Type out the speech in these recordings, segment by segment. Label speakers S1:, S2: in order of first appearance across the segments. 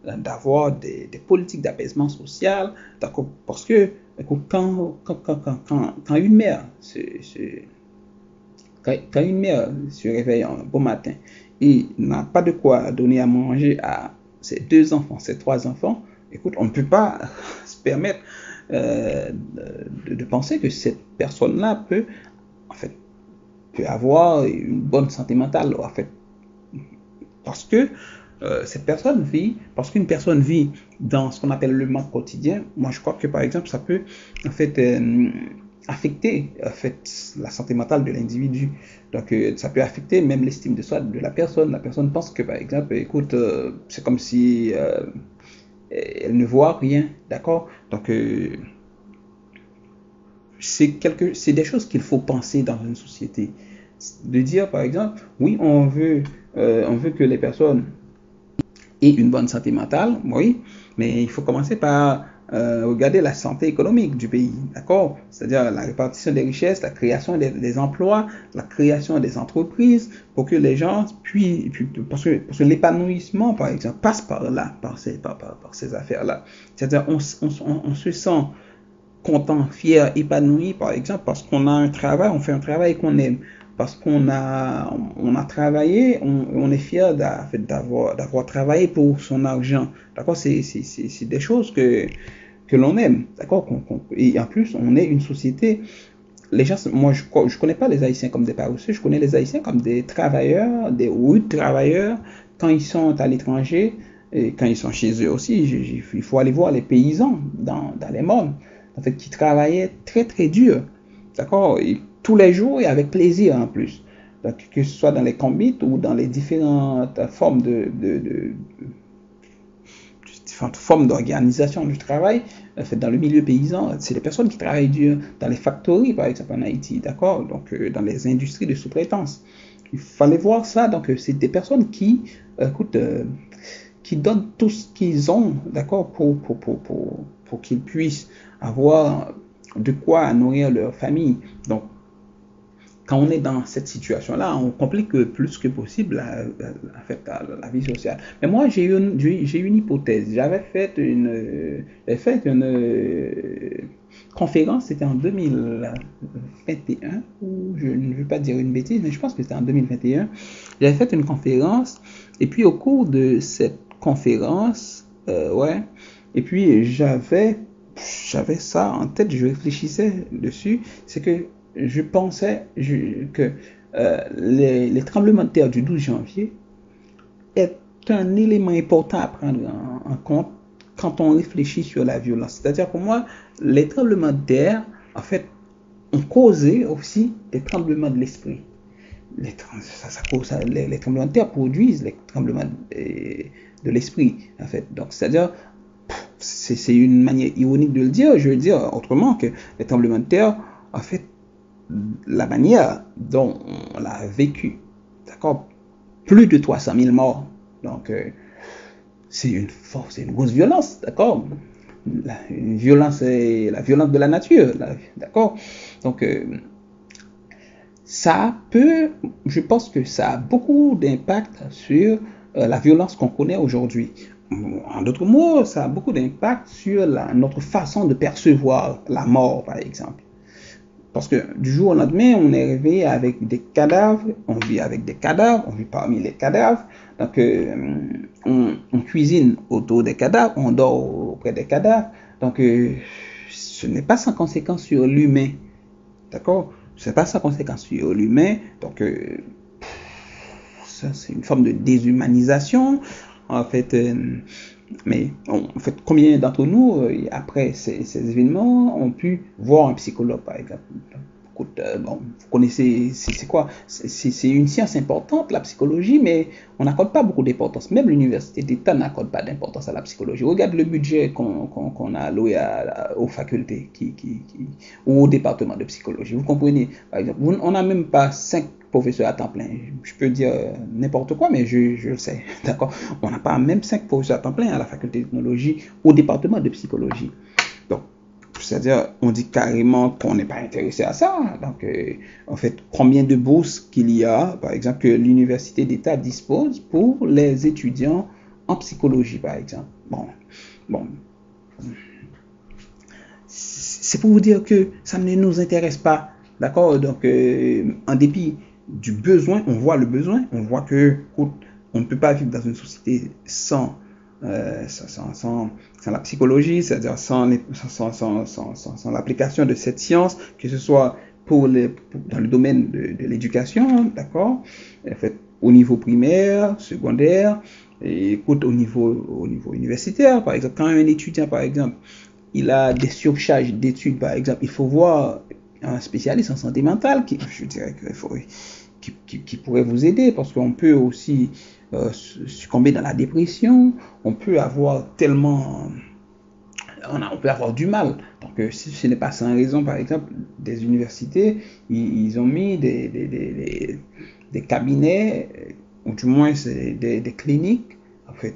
S1: d'avoir des politiques d'apaisement social, d'accord, parce que écoute, quand une mère quand une mère se réveille un beau matin et n'a pas de quoi donner à manger à ses 2 enfants, ses 3 enfants, écoute, on ne peut pas se permettre de penser que cette personne-là en fait, peut avoir une bonne santé mentale, en fait, parce que parce qu'une personne vit dans ce qu'on appelle le manque quotidien. Moi, je crois que par exemple, ça peut en fait affecter en fait la santé mentale de l'individu. Donc, ça peut affecter même l'estime de soi de la personne. La personne pense que par exemple, écoute, c'est comme si elle ne voit rien, d'accord. Donc, c'est des choses qu'il faut penser dans une société. De dire par exemple, oui, on veut que les personnes et une bonne santé mentale, oui, mais il faut commencer par regarder la santé économique du pays, d'accord? C'est-à-dire la répartition des richesses, la création des emplois, la création des entreprises, pour que les gens puissent, parce que l'épanouissement, par exemple, passe par là, par ces affaires-là. C'est-à-dire on se sent content, fier, épanoui, par exemple, parce qu'on a un travail, on fait un travail qu'on aime, parce on a travaillé, on est fier d'avoir travaillé pour son argent. D'accord? C'est des choses que l'on aime. D'accord? Et en plus, on est une société. Les gens, moi, je connais pas les Haïtiens comme des paresseux, je connais les Haïtiens comme des travailleurs, des rudes travailleurs, quand ils sont à l'étranger, et quand ils sont chez eux aussi, il faut aller voir les paysans dans les mondes, en fait, qui travaillaient très très dur, d'accord, et tous les jours et avec plaisir en plus. Donc, que ce soit dans les combits ou dans les différentes formes différentes formes d'organisation du travail, fait, dans le milieu paysan, c'est des personnes qui travaillent dur dans les factories, par exemple en Haïti, d'accord, donc dans les industries de sous-traitance. Il fallait voir ça, donc c'est des personnes écoute, qui donnent tout ce qu'ils ont, d'accord, pour qu'ils puissent avoir de quoi nourrir leur famille. Donc, quand on est dans cette situation-là, on complique plus que possible en fait, la vie sociale. Mais moi, j'ai une hypothèse. J'ai fait une conférence, c'était en 2021, ou je ne veux pas dire une bêtise, mais je pense que c'était en 2021. J'avais fait une conférence, et puis au cours de cette conférence, ouais, et puis j'avais ça en tête, je réfléchissais dessus, c'est que je pensais que les tremblements de terre du 12 janvier est un élément important à prendre en compte quand on réfléchit sur la violence. C'est-à-dire pour moi, les tremblements de terre, en fait, ont causé aussi des tremblements de l'esprit. Les tremblements de terre produisent les tremblements de l'esprit, en fait. Donc, c'est-à-dire, c'est une manière ironique de le dire. Je veux dire autrement que les tremblements de terre, en fait, la manière dont on l'a vécu, d'accord, plus de 300 000 morts. Donc, c'est une grosse violence, d'accord. Une violence, la violence de la nature, d'accord. Donc, je pense que ça a beaucoup d'impact sur la violence qu'on connaît aujourd'hui. En d'autres mots, ça a beaucoup d'impact sur notre façon de percevoir la mort, par exemple. Parce que du jour au lendemain, on est réveillé avec des cadavres, on vit avec des cadavres, on vit parmi les cadavres. Donc, on cuisine autour des cadavres, on dort auprès des cadavres. Donc, ce n'est pas sans conséquence sur l'humain. D'accord? Ce n'est pas sans conséquence sur l'humain. Donc, ça, c'est une forme de déshumanisation. En fait, mais en fait, combien d'entre nous, après ces événements, ont pu voir un psychologue, par exemple? Écoute, bon, vous connaissez, c'est quoi? C'est une science importante, la psychologie, mais on n'accorde pas beaucoup d'importance. Même l'université d'État n'accorde pas d'importance à la psychologie. Regarde le budget qu'on a alloué aux facultés ou au département de psychologie. Vous comprenez? Par exemple, on n'a même pas 5 professeurs à temps plein. Je peux dire n'importe quoi, mais je le sais. D'accord? On n'a pas même 5 professeurs à temps plein à la faculté de technologie, au département de psychologie. Donc, c'est-à-dire, on dit carrément qu'on n'est pas intéressé à ça. Donc, en fait, combien de bourses qu'il y a, par exemple, que l'université d'État dispose pour les étudiants en psychologie, par exemple. Bon, c'est pour vous dire que ça ne nous intéresse pas, d'accord? Donc, en dépit du besoin, on voit le besoin, on voit que on ne peut pas vivre dans une société sans la psychologie, c'est-à-dire sans l'application de cette science, que ce soit dans le domaine de l'éducation, d'accord? En fait, au niveau primaire, secondaire, et écoute, au niveau universitaire, par exemple, quand un étudiant, par exemple, il a des surcharges d'études, par exemple, il faut voir un spécialiste en santé mentale je dirais qui pourrait vous aider, parce qu'on peut aussi succomber dans la dépression, on peut avoir tellement, on peut avoir du mal. Donc, si ce n'est pas sans raison, par exemple, des universités, ils ont mis des cabinets, ou du moins des cliniques, en fait,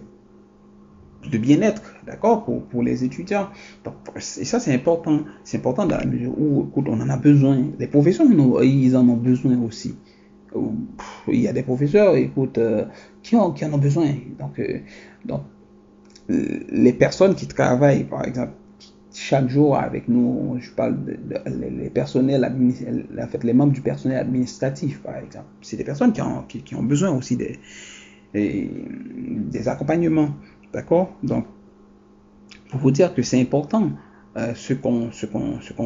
S1: de bien-être, d'accord, pour les étudiants. Donc, et ça, c'est important dans la mesure où, écoute, on en a besoin. Les professeurs, ils en ont besoin aussi. Il y a des professeurs, écoute, qui en ont besoin. Donc, les personnes qui travaillent, par exemple, chaque jour avec nous, je parle les personnels en fait, les membres du personnel administratif, par exemple. C'est des personnes qui ont besoin aussi des accompagnements. D'accord? Donc, pour vous dire que c'est important ce qu'on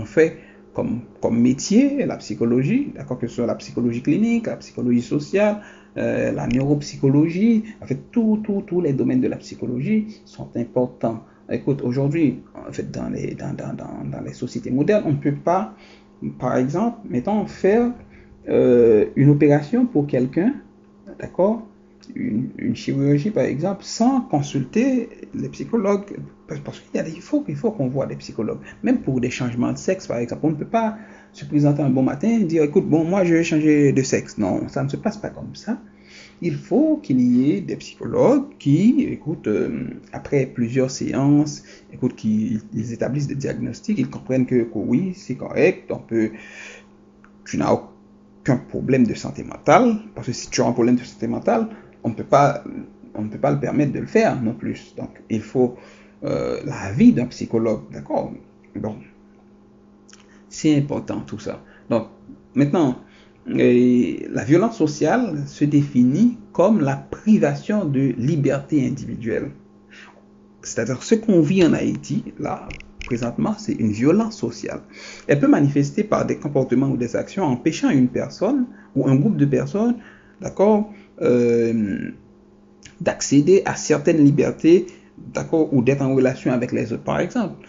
S1: fait comme métier, la psychologie, d'accord, que ce soit la psychologie clinique, la psychologie sociale, la neuropsychologie, en fait, tous les domaines de la psychologie sont importants. Écoute, aujourd'hui, en fait, dans les sociétés modernes, on ne peut pas, par exemple, mettons, faire une opération pour quelqu'un, d'accord, une chirurgie par exemple, sans consulter les psychologues, parce qu'il faut qu'on voit des psychologues, même pour des changements de sexe par exemple. On ne peut pas se présenter un bon matin et dire écoute, bon, moi je vais changer de sexe. Non, ça ne se passe pas comme ça. Il faut qu'il y ait des psychologues qui, écoute, après plusieurs séances, écoute, ils établissent des diagnostics, ils comprennent que oui, c'est correct, tu n'as aucun problème de santé mentale, parce que si tu as un problème de santé mentale, on ne peut pas le permettre de le faire non plus. Donc, il faut l'avis d'un psychologue, d'accord? Donc, c'est important tout ça. Donc, maintenant, la violence sociale se définit comme la privation de liberté individuelle. C'est-à-dire ce qu'on vit en Haïti, là, présentement, c'est une violence sociale. Elle peut manifester par des comportements ou des actions empêchant une personne ou un groupe de personnes, d'accord, d'accéder à certaines libertés, d'accord, ou d'être en relation avec les autres. Par exemple,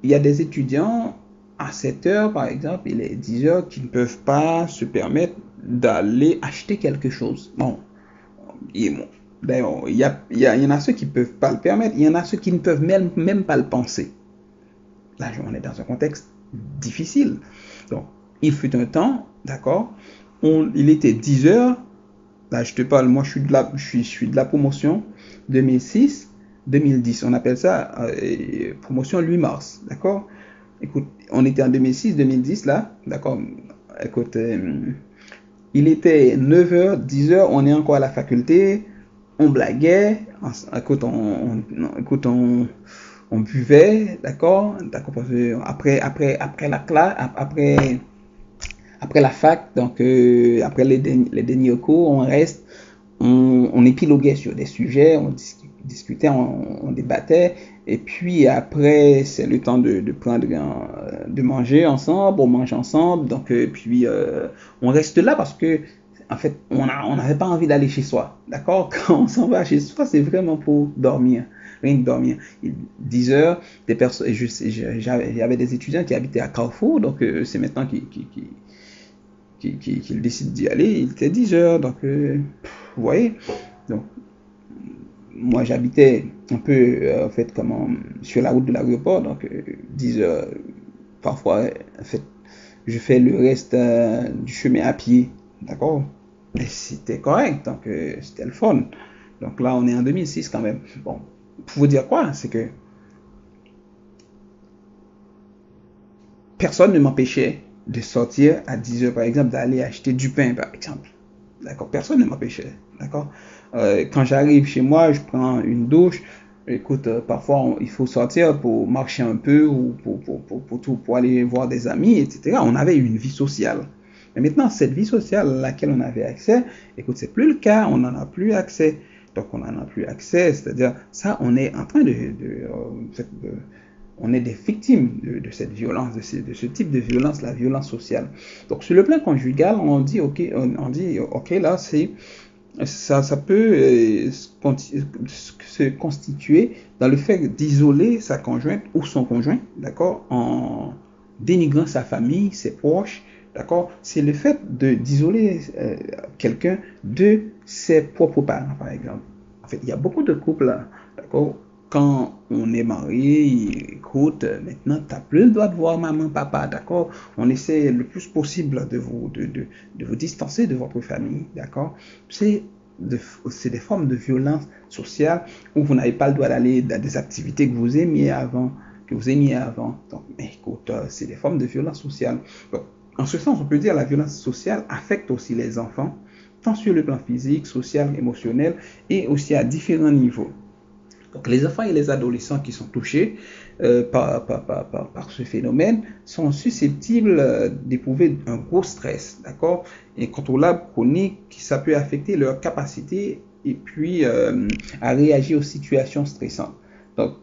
S1: il y a des étudiants à 7 heures, par exemple, il est 10 heures, qui ne peuvent pas se permettre d'aller acheter quelque chose. Bon, il y en a ceux qui ne peuvent pas le permettre, il y en a ceux qui ne peuvent même pas le penser. Là, on est dans un contexte difficile. Donc, il fut un temps, d'accord, il était 10 heures, là je te parle, moi je suis de la promotion 2006-2010, on appelle ça promotion 8 mars, d'accord. Écoute, on était en 2006-2010 là, d'accord, écoute, il était 9h, 10h, on est encore à la faculté, on blaguait, écoute, on buvait, d'accord, après la classe, après la fac, donc après les derniers cours, on reste, on épiloguait sur des sujets, on discutait, on débattait, et puis après c'est le temps de prendre, de manger ensemble, on mange ensemble, donc puis on reste là parce que en fait on n'avait pas envie d'aller chez soi, d'accord. Quand on s'en va chez soi, c'est vraiment pour dormir, rien que dormir. 10 heures, des personnes, j'avais des étudiants qui habitaient à Carrefour, donc c'est maintenant qu'il décide d'y aller. Il était 10 heures, donc vous voyez. Donc moi j'habitais un peu en fait sur la route de l'aéroport, donc 10 heures, parfois en fait je fais le reste du chemin à pied, d'accord, et c'était correct, donc c'était le fun. Donc là on est en 2006 quand même. Bon, pour vous dire quoi, c'est que personne ne m'empêchait de sortir à 10 heures par exemple, d'aller acheter du pain par exemple. D'accord, personne ne m'empêchait. D'accord. Quand j'arrive chez moi, je prends une douche. Écoute, parfois il faut sortir pour marcher un peu ou pour aller voir des amis, etc. On avait une vie sociale. Mais maintenant, cette vie sociale à laquelle on avait accès, écoute, c'est plus le cas, on n'en a plus accès. Donc on n'en a plus accès, c'est-à-dire ça, on est en train on est des victimes de cette violence, de ce type de violence, la violence sociale. Donc sur le plan conjugal, on dit ok, là ça peut se constituer dans le fait d'isoler sa conjointe ou son conjoint, d'accord, en dénigrant sa famille, ses proches, d'accord. C'est le fait d'isoler quelqu'un de ses propres parents, par exemple. En fait, il y a beaucoup de couples, d'accord, quand on est marié, écoute, maintenant, tu n'as plus le droit de voir maman, papa, d'accord? On essaie le plus possible de vous distancer de votre famille, d'accord? C'est des formes de violence sociale où vous n'avez pas le droit d'aller dans des activités que vous aimiez avant, Donc, mais écoute, c'est des formes de violence sociale. Donc, en ce sens, on peut dire que la violence sociale affecte aussi les enfants, tant sur le plan physique, social, émotionnel, et aussi à différents niveaux. Donc les enfants et les adolescents qui sont touchés par ce phénomène sont susceptibles d'éprouver un gros stress, d'accord, incontrôlable, chronique, ça peut affecter leur capacité et puis à réagir aux situations stressantes. Donc,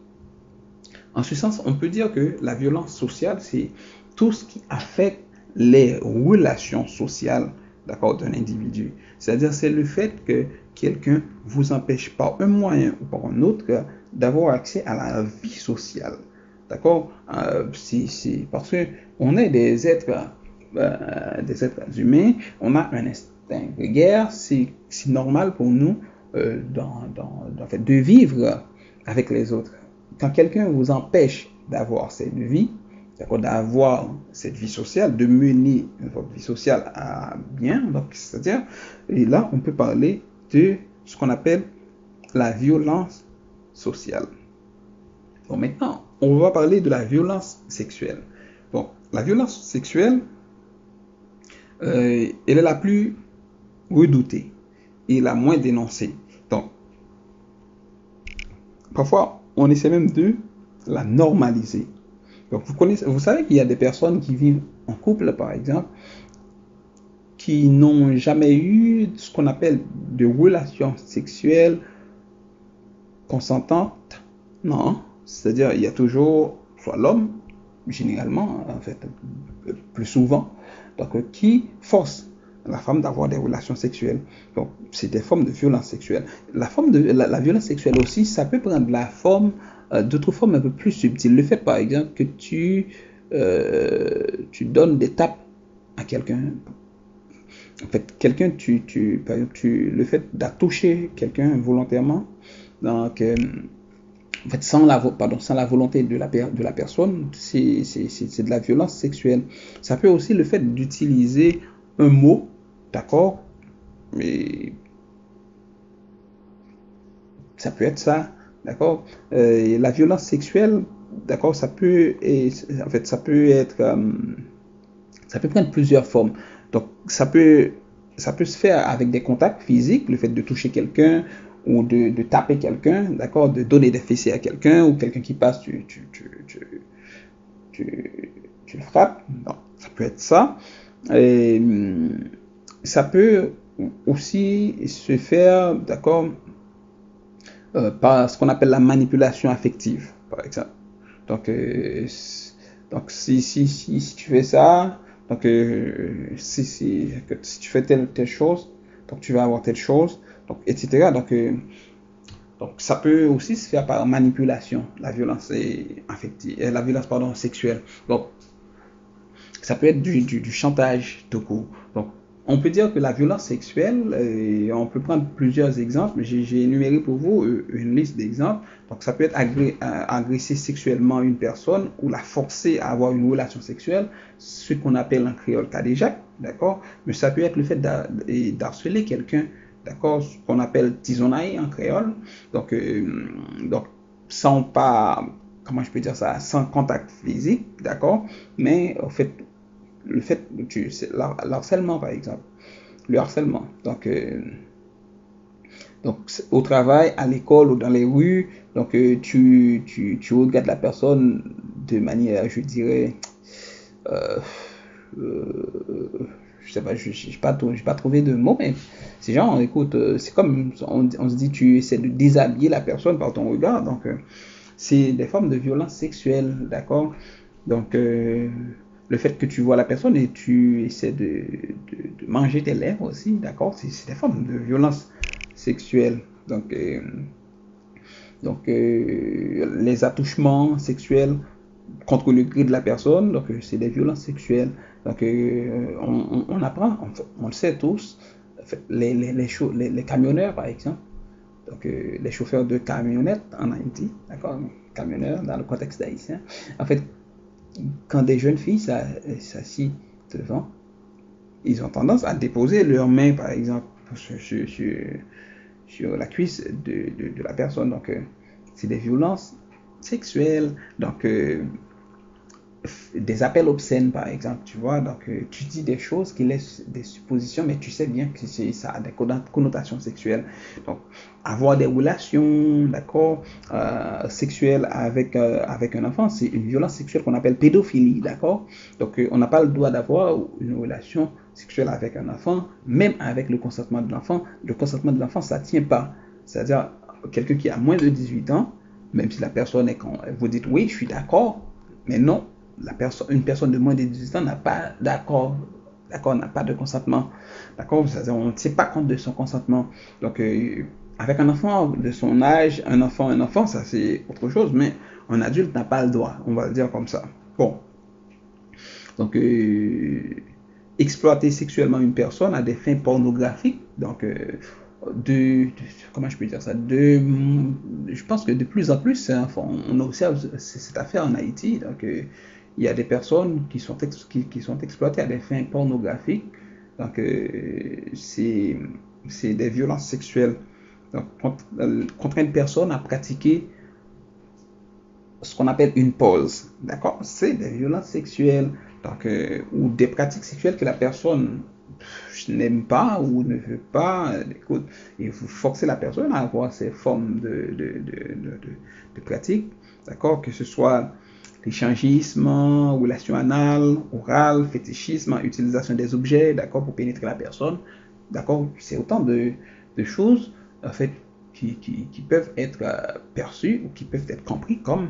S1: en ce sens, on peut dire que la violence sociale, c'est tout ce qui affecte les relations sociales, d'accord, d'un individu. C'est-à-dire, c'est le fait que quelqu'un vous empêche par un moyen ou par un autre d'avoir accès à la vie sociale. D'accord. C'est parce que on est des êtres humains, on a un instinct de guerre, c'est normal pour nous en fait, de vivre avec les autres. Quand quelqu'un vous empêche d'avoir cette vie, d'avoir cette vie sociale, de mener votre vie sociale à bien, donc c'est-à-dire, et là on peut parler de ce qu'on appelle la violence sociale. Bon, maintenant, on va parler de la violence sexuelle. Bon, la violence sexuelle, elle est la plus redoutée et la moins dénoncée. Donc, parfois, on essaie même de la normaliser. Donc, vous savez qu'il y a des personnes qui vivent en couple, par exemple, qui n'ont jamais eu ce qu'on appelle de relations sexuelles consentantes. Non, c'est-à-dire il y a toujours soit l'homme, généralement, en fait, plus souvent, donc qui force la femme d'avoir des relations sexuelles. Donc, c'est des formes de violence sexuelle. La violence sexuelle aussi, ça peut prendre la forme d'autres formes un peu plus subtiles. Le fait, par exemple, que tu donnes des tapes à quelqu'un. En fait, par exemple, le fait de toucher quelqu'un volontairement, donc, en fait, sans la volonté de la personne, c'est de la violence sexuelle. Ça peut aussi le fait d'utiliser un mot, d'accord, mais ça peut être ça, d'accord. La violence sexuelle, d'accord, en fait, ça peut prendre plusieurs formes. Donc, ça peut se faire avec des contacts physiques, le fait de toucher quelqu'un ou de taper quelqu'un, d'accord, de donner des fessées à quelqu'un ou quelqu'un qui passe, tu le frappes. Donc, ça peut être ça. Et ça peut aussi se faire, d'accord, par ce qu'on appelle la manipulation affective, par exemple. Donc, si tu fais ça, donc si tu fais telle chose, donc tu vas avoir telle chose, donc etc. Donc ça peut aussi se faire par manipulation, la violence affective, la violence sexuelle. Donc ça peut être du chantage tout court. Donc on peut dire que la violence sexuelle, on peut prendre plusieurs exemples. J'ai énuméré pour vous une liste d'exemples. Donc ça peut être agresser sexuellement une personne ou la forcer à avoir une relation sexuelle, ce qu'on appelle en créole cadéjac, d'accord. Mais ça peut être le fait d'harceler quelqu'un, d'accord, ce qu'on appelle tisonnailler en créole. Donc sans pas, comment je peux dire ça, sans contact physique, d'accord. Mais en fait, c'est l'harcèlement par exemple. le harcèlement. Donc au travail, à l'école ou dans les rues, donc tu regardes la personne de manière, je dirais, euh, je sais pas, j'ai pas trouvé de mots, mais c'est genre, écoute, c'est comme on se dit, tu essaies de déshabiller la personne par ton regard, donc c'est des formes de violence sexuelle, d'accord? Donc le fait que tu vois la personne et tu essaies de manger tes lèvres aussi, d'accord? C'est des formes de violence sexuelle. Les attouchements sexuels contre le gré de la personne, donc c'est des violences sexuelles. Donc on apprend, on le sait tous, en fait, les camionneurs par exemple, donc les chauffeurs de camionnettes en Haïti, d'accord, camionneurs dans le contexte haïtien, en fait, quand des jeunes filles s'assient devant, ils ont tendance à déposer leurs mains par exemple sur la cuisse de la personne. Donc c'est des violences sexuelles, donc des appels obscènes par exemple, tu vois, donc tu dis des choses qui laissent des suppositions, mais tu sais bien que ça a des connotations sexuelles. Donc avoir des relations, d'accord, sexuelles avec un enfant, c'est une violence sexuelle qu'on appelle pédophilie, d'accord. Donc on n'a pas le droit d'avoir une relation sexuelle avec un enfant, même avec le consentement de l'enfant. Le consentement de l'enfant, ça tient pas. C'est-à-dire quelqu'un qui a moins de 18 ans, même si la personne est quand vous dites oui, je suis d'accord, mais non, une personne de moins de 18 ans n'a pas d'accord, n'a pas de consentement, d'accord, c'est-à-dire on ne tient pas compte de son consentement. Donc avec un enfant de son âge, un enfant, ça c'est autre chose, mais un adulte n'a pas le droit, on va le dire comme ça. Bon, donc exploiter sexuellement une personne à des fins pornographiques, donc comment je peux dire ça, je pense que de plus en plus on observe cette affaire en Haïti. Donc il y a des personnes qui sont exploitées à des fins pornographiques. Donc c'est des violences sexuelles, donc contre une personne à pratiquer ce qu'on appelle une pause, d'accord, c'est des violences sexuelles, donc ou des pratiques sexuelles que la personne n'aime pas ou ne veut pas. Écoute, il faut forcer la personne à avoir ces formes de pratiques, d'accord, que ce soit l'échangisme, relation anale, orale, fétichisme, utilisation des objets, d'accord, pour pénétrer la personne, d'accord, c'est autant de choses, en fait, qui peuvent être perçues ou qui peuvent être compris comme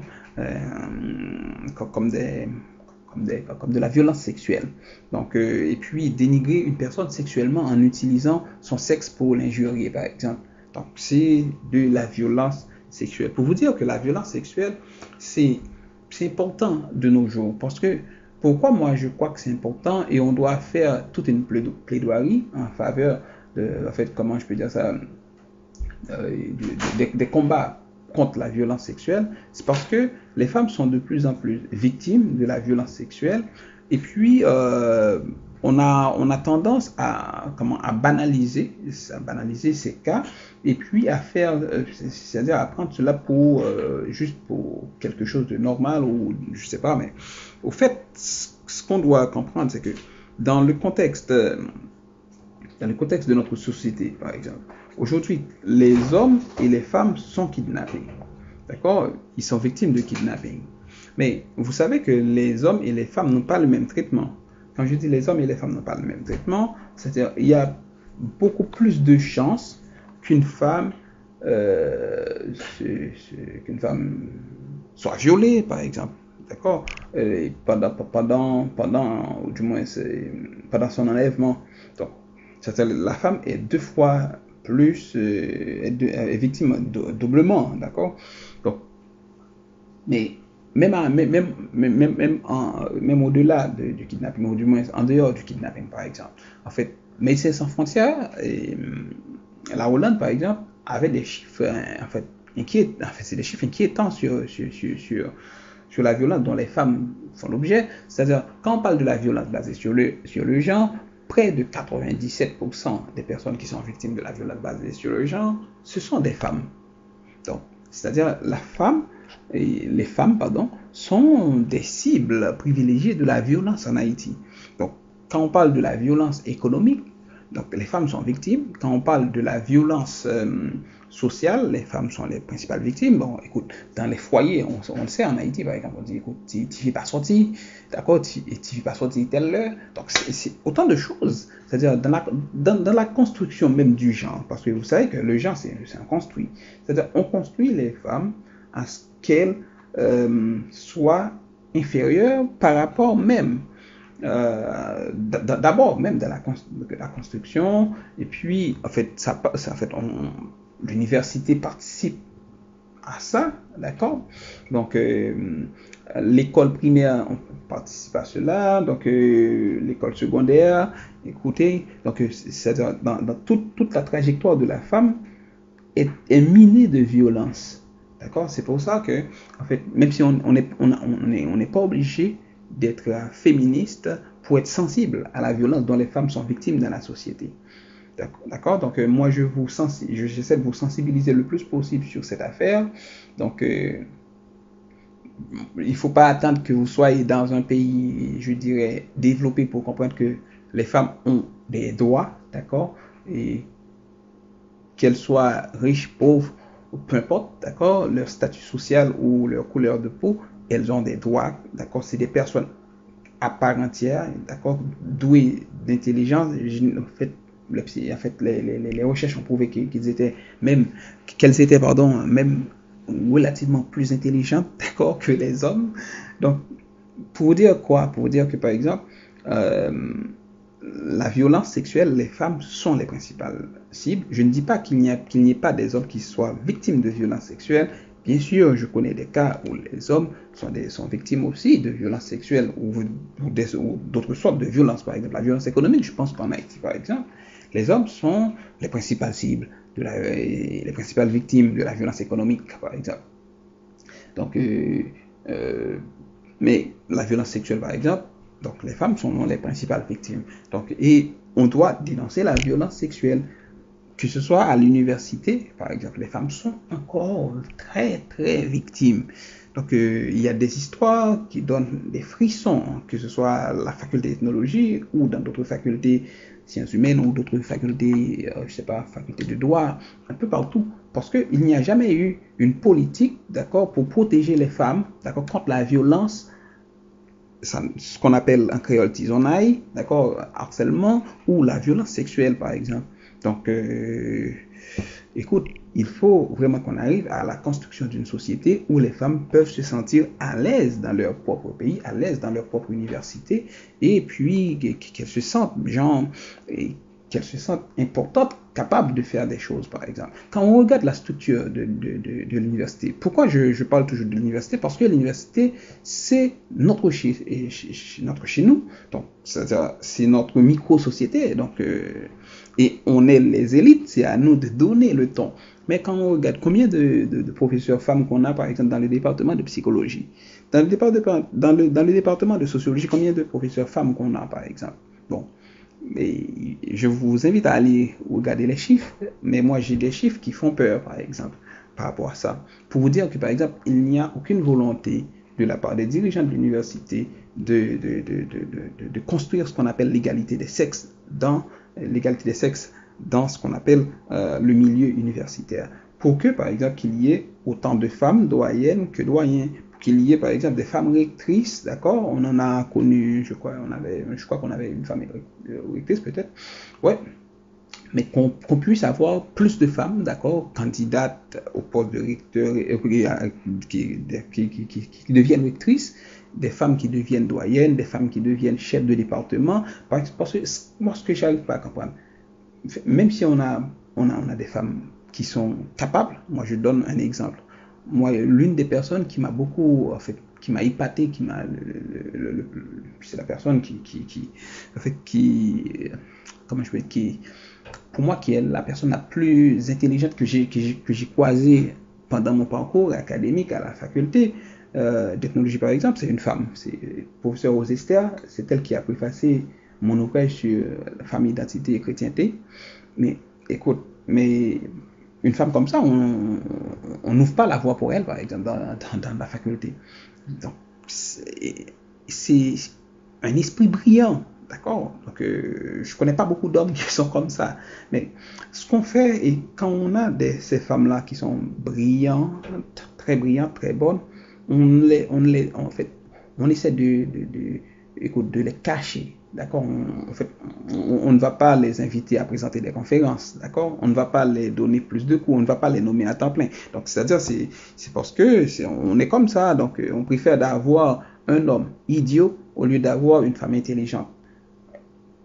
S1: de la violence sexuelle. Donc, et puis dénigrer une personne sexuellement en utilisant son sexe pour l'injurier, par exemple. Donc, c'est de la violence sexuelle. Pour vous dire que la violence sexuelle, c'est important de nos jours. Parce que, pourquoi moi je crois que c'est important et on doit faire toute une plaidoirie en faveur en fait, comment je peux dire ça, des combats contre la violence sexuelle, c'est parce que les femmes sont de plus en plus victimes de la violence sexuelle. Et puis on a tendance à banaliser ces cas, et puis à faire, c'est-à-dire à prendre cela pour juste pour quelque chose de normal, ou je sais pas. Mais au fait, ce qu'on doit comprendre, c'est que dans le contexte de notre société, par exemple, aujourd'hui, les hommes et les femmes sont kidnappés. D'accord? Ils sont victimes de kidnapping. Mais vous savez que les hommes et les femmes n'ont pas le même traitement. Quand je dis les hommes et les femmes n'ont pas le même traitement, c'est-à-dire il y a beaucoup plus de chances qu'une femme soit violée, par exemple. D'accord? Ou du moins pendant son enlèvement. Donc, c'est-à-dire la femme est 2 fois plus est victime doublement, d'accord. Donc, mais même au-delà du kidnapping, ou du moins en dehors du kidnapping, par exemple, en fait, Médecins sans frontières et la Hollande, par exemple, avait des chiffres en fait inquiétants. En fait, c'est des chiffres inquiétants sur la violence dont les femmes font l'objet. C'est-à-dire, quand on parle de la violence basée sur le genre, près de 97% des personnes qui sont victimes de la violence basée sur le genre, ce sont des femmes. Donc, c'est-à-dire les femmes, sont des cibles privilégiées de la violence en Haïti. Donc, quand on parle de la violence économique, Donc les femmes sont victimes. Quand on parle de la violence sociale, les femmes sont les principales victimes. Bon, écoute, dans les foyers, on le sait en Haïti, par exemple, on dit, écoute, tu ne fais pas sortir, d'accord, tu ne fais pas sortir telle heure. Donc c'est autant de choses. C'est-à-dire dans la construction même du genre, parce que vous savez que le genre, c'est un construit. C'est-à-dire on construit les femmes à ce qu'elles soient inférieures par rapport même d'abord même de la construction, et puis en fait l'université participe à ça, d'accord. Donc l'école primaire on participe à cela, donc l'école secondaire, écoutez, donc c'est-à-dire dans toute la trajectoire de la femme est minée de violence. D'accord. C'est pour ça que, en fait, même si on n'est pas obligé d'être féministe pour être sensible à la violence dont les femmes sont victimes dans la société. D'accord. Donc, moi, j'essaie de vous sensibiliser le plus possible sur cette affaire. Donc, il ne faut pas attendre que vous soyez dans un pays, je dirais, développé pour comprendre que les femmes ont des droits, d'accord, et qu'elles soient riches, pauvres, peu importe, d'accord, leur statut social ou leur couleur de peau, elles ont des droits, d'accord, c'est des personnes à part entière, d'accord, douées d'intelligence. En fait, les recherches ont prouvé qu'elles étaient même relativement plus intelligentes, d'accord, que les hommes. Donc, pour dire quoi? Pour dire que, par exemple, la violence sexuelle, les femmes sont les principales cibles. Je ne dis pas qu'il n'y ait pas des hommes qui soient victimes de violences sexuelles. Bien sûr, je connais des cas où les hommes sont victimes aussi de violences sexuelles ou d'autres sortes de violences, par exemple la violence économique. Je pense qu'en Haïti, par exemple, les hommes sont les principales cibles, les principales victimes de la violence économique, par exemple. Donc, mais la violence sexuelle, par exemple, donc les femmes sont les principales victimes. Donc, et on doit dénoncer la violence sexuelle, que ce soit à l'université, par exemple, les femmes sont encore très très victimes. Donc il y a des histoires qui donnent des frissons, que ce soit à la faculté d'ethnologie ou dans d'autres facultés sciences humaines ou d'autres facultés, je sais pas, faculté de droit, un peu partout, parce qu'il n'y a jamais eu une politique, d'accord, pour protéger les femmes, d'accord, contre la violence, ce qu'on appelle en créole tisonaille, d'accord, harcèlement ou la violence sexuelle, par exemple. Donc, écoute, il faut vraiment qu'on arrive à la construction d'une société où les femmes peuvent se sentir à l'aise dans leur propre pays, à l'aise dans leur propre université, et puis qu'elles se sentent, qu'elles se sentent importantes, capables de faire des choses, par exemple. Quand on regarde la structure de l'université, pourquoi je parle toujours de l'université? Parce que l'université, c'est notre chez nous, donc c'est notre micro-société, donc et on est les élites, c'est à nous de donner le ton. Mais quand on regarde combien de professeurs femmes qu'on a, par exemple, dans le département de psychologie, dans le département de sociologie, combien de professeurs femmes qu'on a, par exemple. Bon, et je vous invite à aller regarder les chiffres, mais moi j'ai des chiffres qui font peur, par exemple, par rapport à ça. Pour vous dire que, par exemple, il n'y a aucune volonté de la part des dirigeants de l'université de construire ce qu'on appelle l'égalité des sexes dans ce qu'on appelle le milieu universitaire. Pour que, par exemple, qu'il y ait autant de femmes doyennes que doyens, qu'il y ait, par exemple, des femmes rectrices, d'accord? On en a connu, je crois qu'on avait une femme rectrice, peut-être. Ouais. Mais qu'on puisse avoir plus de femmes, d'accord, candidates au poste de recteur, qui deviennent rectrices, des femmes qui deviennent doyennes, des femmes qui deviennent chefs de département. Parce que moi, ce que j'arrive pas à comprendre, même si on a des femmes qui sont capables, moi je donne un exemple. Moi, l'une des personnes qui m'a beaucoup, en fait, qui m'a épaté, c'est la personne comment je peux dire, pour moi, qui est la personne la plus intelligente que j'ai croisée pendant mon parcours académique à la faculté d'ethnologie, par exemple, c'est une femme. C'est professeur Rose Esther, c'est elle qui a préfacé mon ouvrage sur la famille, identité et chrétienté. Mais écoute, une femme comme ça, on n'ouvre pas la voie pour elle, par exemple, dans la faculté. Donc, c'est un esprit brillant, D'accord? Donc, je connais pas beaucoup d'hommes qui sont comme ça. Mais ce qu'on fait, et quand on a ces femmes-là qui sont brillantes, très brillantes, très bonnes, en fait, on essaie écoute, de les cacher. D'accord? En fait, on ne va pas les inviter à présenter des conférences. D'accord? On ne va pas les donner plus de cours. On ne va pas les nommer à temps plein. Donc, c'est-à-dire, c'est parce que on est comme ça. Donc, on préfère d'avoir un homme idiot au lieu d'avoir une femme intelligente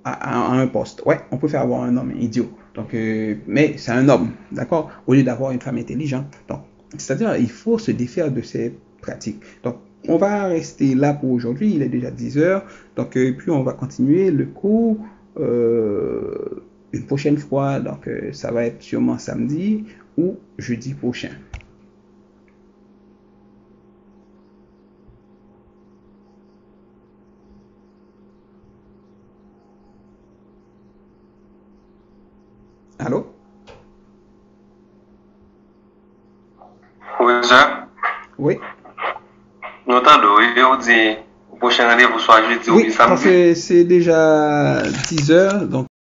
S1: à un poste. Ouais, on préfère avoir un homme idiot. Donc, mais c'est un homme, d'accord? Au lieu d'avoir une femme intelligente. Donc, c'est-à-dire, il faut se défaire de ces pratiques. Donc, on va rester là pour aujourd'hui. Il est déjà 10 heures. Donc, puis on va continuer le cours une prochaine fois. Donc, ça va être sûrement samedi ou jeudi prochain. Allô?
S2: Oui, sir.
S1: Oui.
S2: Nous entendons, on dit, au prochain rendez-vous soit jeudi ou
S1: Oui, parce
S2: samedi.
S1: que c'est déjà 10 heures. Donc,